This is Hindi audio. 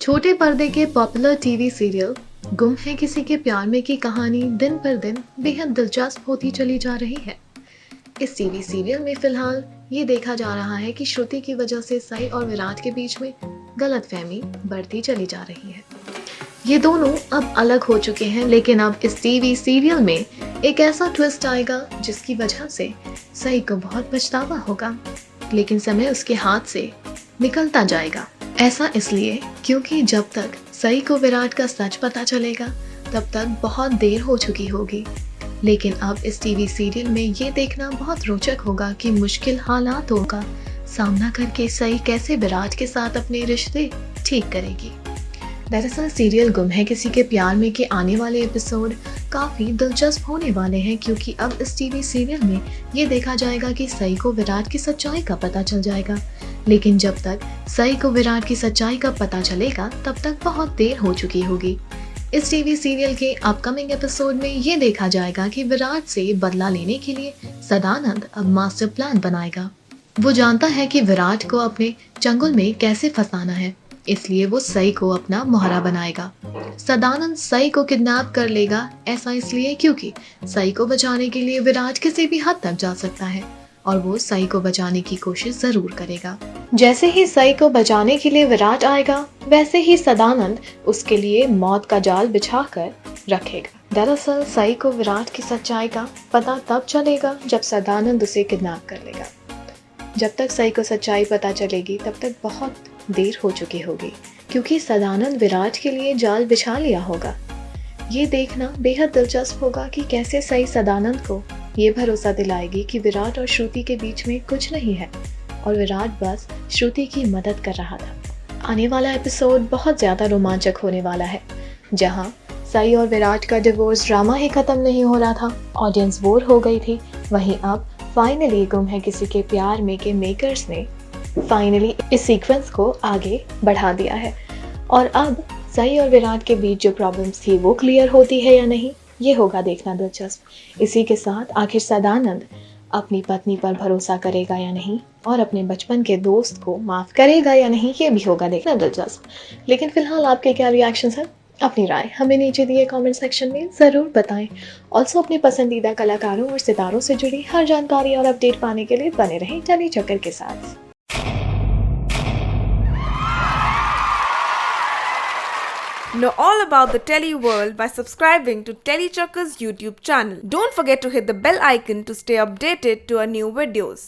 छोटे पर्दे के पॉपुलर टीवी सीरियल गुम है किसी के प्यार में की कहानी दिन पर दिन बेहद दिलचस्प होती चली जा रही है। इस टीवी सीरियल में फिलहाल ये देखा जा रहा है कि श्रुति की वजह से सई और विराट के बीच में गलतफहमी बढ़ती चली जा रही है। ये दोनों अब अलग हो चुके हैं, लेकिन अब इस टीवी सीरियल में एक ऐसा ट्विस्ट आएगा जिसकी वजह से सई को बहुत पछतावा होगा, लेकिन समय उसके हाथ से निकलता जाएगा। ऐसा इसलिए क्योंकि जब तक सई को विराट का सच पता चलेगा तब तक बहुत देर हो चुकी होगी। लेकिन अब इस टीवी सीरियल में ये देखना बहुत रोचक होगा कि मुश्किल हालातों का सामना करके सई कैसे विराट के साथ अपने रिश्ते ठीक करेगी। दरअसल सीरियल गुम है किसी के प्यार में के आने वाले एपिसोड काफी दिलचस्प होने वाले हैं, क्योंकि अब इस टीवी सीरियल में ये देखा जाएगा कि सई को विराट की सच्चाई का पता चल जाएगा। लेकिन जब तक सई को विराट की सच्चाई का पता चलेगा तब तक बहुत देर हो चुकी होगी। इस टीवी सीरियल के अपकमिंग एपिसोड में ये देखा जाएगा कि विराट से बदला लेने के लिए सदानंद अब मास्टर प्लान बनाएगा। वो जानता है कि विराट को अपने चंगुल में कैसे फंसाना है, इसलिए वो सई को अपना मोहरा बनाएगा। सदानंद सई को किडनैप कर लेगा, ऐसा इसलिए क्योंकि सई को बचाने के लिए विराट किसी भी हद तक जा सकता है और वो सई को बचाने की कोशिश जरूर करेगा। जैसे ही सई को बचाने के लिए विराट आएगा, वैसे ही सदानंद उसके लिए मौत का जाल बिछा कर रखेगा। दरअसल सई को विराट की सच्चाई का पता तब चलेगा जब सदानंद उसे किडनैप कर लेगा। जब तक सई को सच्चाई पता चलेगी तब तक बहुत देर हो चुकी होगी, क्योंकि सदानंद विराट के लिए जाल बिछा लिया होगा। ये देखना बेहद दिलचस्प होगा कि कैसे सई सदानंद को ये भरोसा दिलाएगी कि विराट और श्रुति के बीच में कुछ नहीं है और विराट बस श्रुति की मदद कर रहा था। आने वाला एपिसोड बहुत ज्यादा रोमांचक होने वाला है, जहां सई और विराट का डिवोर्स ड्रामा ही खत्म नहीं हो रहा था, ऑडियंस बोर हो गई थी। वहीं अब फाइनली गुम है किसी के प्यार में के मेकर्स ने फाइनली इस सीक्वेंस को आगे बढ़ा दिया है और अब सई और विराट के बीच जो प्रॉब्लम्स थी वो क्लियर होती है या नहीं, ये होगा देखना दिलचस्प। इसी के साथ आखिर सदानंद अपनी पत्नी पर भरोसा करेगा या नहीं और अपने बचपन के दोस्त को माफ करेगा या नहीं, ये भी होगा देखना दिलचस्प। लेकिन फिलहाल आपके क्या रिएक्शंस हैं? अपनी राय हमें नीचे दिए कमेंट सेक्शन में ज़रूर बताएं। ऑल्सो अपने पसंदीदा कलाकारों और सितारों से जुड़ी हर जानकारी और अपडेट पाने के लिए बने रहें टेली चक्कर के साथ। Know all about the Telly world by subscribing to Telly Chakka's YouTube channel. Don't forget to hit the bell icon to stay updated to our new videos.